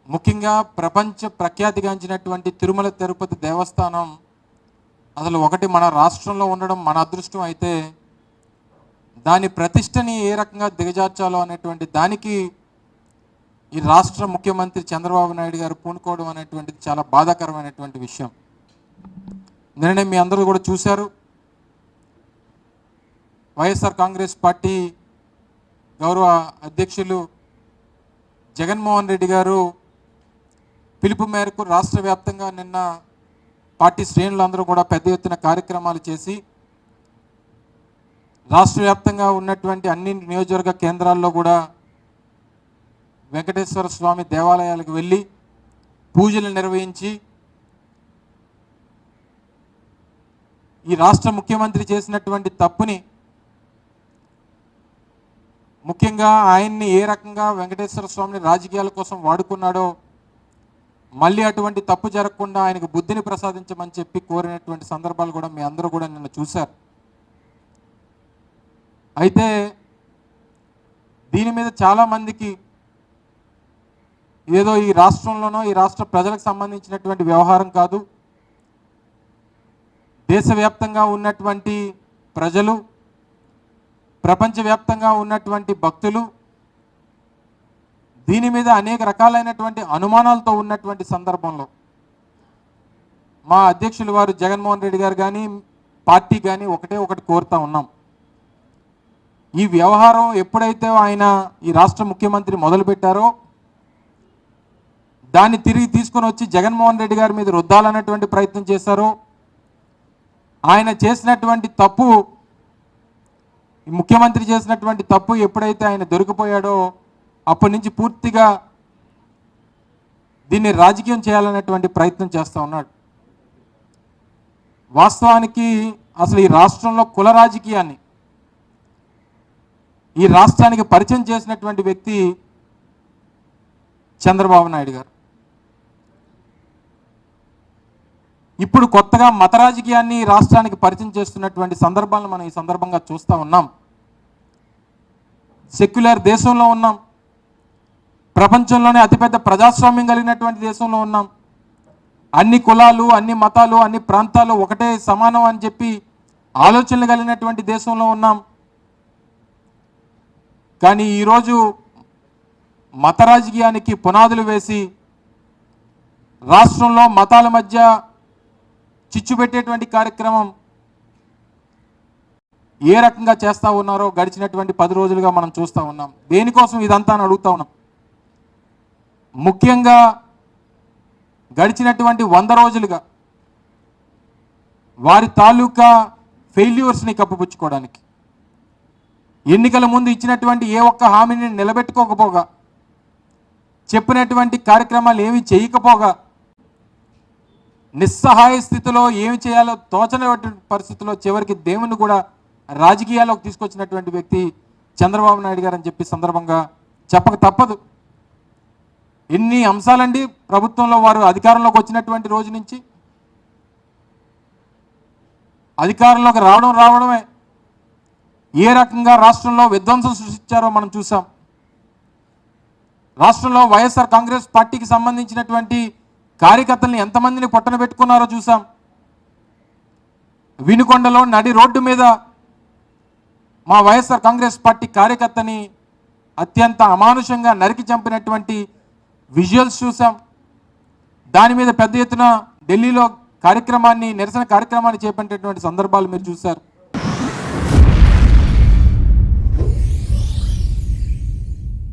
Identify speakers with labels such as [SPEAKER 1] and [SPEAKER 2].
[SPEAKER 1] ముఖ్యంగా ప్రపంచ ప్రఖ్యాతిగాంచినటువంటి తిరుమల తిరుపతి దేవస్థానం అసలు ఒకటి మన రాష్ట్రంలో ఉండడం మన అదృష్టం అయితే దాని ప్రతిష్టని ఏ రకంగా దిగజార్చాలో అనేటువంటి దానికి ఈ రాష్ట్ర ముఖ్యమంత్రి చంద్రబాబు నాయుడు గారు పూనుకోవడం అనేటువంటిది చాలా బాధాకరమైనటువంటి విషయం. నిన్ననే మీ అందరూ కూడా చూశారు, వైఎస్ఆర్ కాంగ్రెస్ పార్టీ గౌరవ అధ్యక్షులు జగన్మోహన్ రెడ్డి గారు పిలుపు మేరకు రాష్ట్ర వ్యాప్తంగా నిన్న పార్టీ శ్రేణులందరూ కూడా పెద్ద ఎత్తున కార్యక్రమాలు చేసి రాష్ట్ర వ్యాప్తంగా ఉన్నటువంటి అన్ని నియోజకవర్గ కేంద్రాల్లో కూడా వెంకటేశ్వర స్వామి దేవాలయాలకు వెళ్ళి పూజలు నిర్వహించి ఈ రాష్ట్ర ముఖ్యమంత్రి చేసినటువంటి తప్పుని, ముఖ్యంగా ఆయన్ని ఏ రకంగా వెంకటేశ్వర స్వామిని రాజకీయాల కోసం వాడుకున్నాడో మళ్ళీ అటువంటి తప్పు జరగకుండా ఆయనకు బుద్ధిని ప్రసాదించమని చెప్పి కోరినటువంటి సందర్భాలు కూడా మీ అందరూ కూడా నిన్న చూశారు. అయితే దీని మీద చాలామందికి ఏదో ఈ రాష్ట్రంలోనో ఈ రాష్ట్ర ప్రజలకు సంబంధించినటువంటి వ్యవహారం కాదు, దేశవ్యాప్తంగా ఉన్నటువంటి ప్రజలు, ప్రపంచవ్యాప్తంగా ఉన్నటువంటి భక్తులు దీని మీద అనేక రకాలైనటువంటి అనుమానాలతో ఉన్నటువంటి సందర్భంలో మా అధ్యక్షులు వారు జగన్మోహన్ రెడ్డి గారు కానీ పార్టీ కానీ ఒకటి కోరుతా ఉన్నాం. ఈ వ్యవహారం ఎప్పుడైతే ఆయన ఈ రాష్ట్ర ముఖ్యమంత్రి మొదలుపెట్టారో దాన్ని తిరిగి తీసుకొని వచ్చి జగన్మోహన్ రెడ్డి గారి మీద రుద్దాలన్నటువంటి ప్రయత్నం చేశారో, ఆయన చేసినటువంటి తప్పు, ముఖ్యమంత్రి చేసినటువంటి తప్పు ఎప్పుడైతే ఆయన దొరికిపోయాడో అప్పటి నుంచి పూర్తిగా దీన్ని రాజకీయం చేయాలనేటువంటి ప్రయత్నం చేస్తూ ఉన్నాడు. వాస్తవానికి అసలు ఈ రాష్ట్రంలో కుల రాజకీయాన్ని ఈ రాష్ట్రానికి పరిచయం చేసినటువంటి వ్యక్తి చంద్రబాబు నాయుడు గారు. ఇప్పుడు కొత్తగా మత రాజకీయాన్ని రాష్ట్రానికి పరిచయం చేస్తున్నటువంటి సందర్భాలను మనం ఈ సందర్భంగా చూస్తూ ఉన్నాం. సెక్యులర్ దేశంలో ఉన్నాం, ప్రపంచంలోనే అతిపెద్ద ప్రజాస్వామ్యం కలిగినటువంటి దేశంలో ఉన్నాం, అన్ని కులాలు, అన్ని మతాలు, అన్ని ప్రాంతాలు ఒకటే సమానం అని చెప్పి ఆలోచనలు కలిగినటువంటి దేశంలో ఉన్నాం. కానీ ఈరోజు మత రాజకీయానికి పునాదులు వేసి రాష్ట్రంలో మతాల మధ్య చిచ్చు పెట్టేటువంటి కార్యక్రమం ఏ రకంగా చేస్తూ ఉన్నారో గడిచినటువంటి 10 రోజులుగా మనం చూస్తూ ఉన్నాం. దేనికోసం ఇదంతా అని అడుగుతా ఉన్నాం. ముఖ్యంగా గడిచినటువంటి 100 రోజులుగా వారి తాలూకా ఫెయిల్యూర్స్ని కప్పుపుచ్చుకోవడానికి, ఎన్నికల ముందు ఇచ్చినటువంటి ఏ ఒక్క హామీని నిలబెట్టుకోకపోగా, చెప్పినటువంటి కార్యక్రమాలు ఏమి చేయకపోగా, నిస్సహాయ స్థితిలో ఏమి చేయాలో తోచనటువంటి పరిస్థితుల్లో చివరికి దేవుని కూడా రాజకీయాల్లోకి తీసుకొచ్చినటువంటి వ్యక్తి చంద్రబాబు నాయుడు గారు అని చెప్పి సందర్భంగా చెప్పక తప్పదు. ఎన్ని అంశాలండి ప్రభుత్వంలో వారు అధికారంలోకి వచ్చినటువంటి రోజు నుంచి, అధికారంలోకి రావడమే ఏ రకంగా రాష్ట్రంలో విధ్వంసం సృష్టించారో మనం చూసాం. రాష్ట్రంలో వైఎస్ఆర్ కాంగ్రెస్ పార్టీకి సంబంధించినటువంటి కార్యకర్తల్ని ఎంతమందిని పొట్టన పెట్టుకున్నారో చూసాం. వినుకొండలో నడి రోడ్డు మీద మా వైఎస్ఆర్ కాంగ్రెస్ పార్టీ కార్యకర్తని అత్యంత అమానుషంగా నరికి చంపినటువంటి విజువల్స్ చూసాం. దాని మీద పెద్ద ఎత్తున ఢిల్లీలో నిరసన కార్యక్రమాన్ని చేపట్టేటువంటి సందర్భాలు మీరు చూశారు.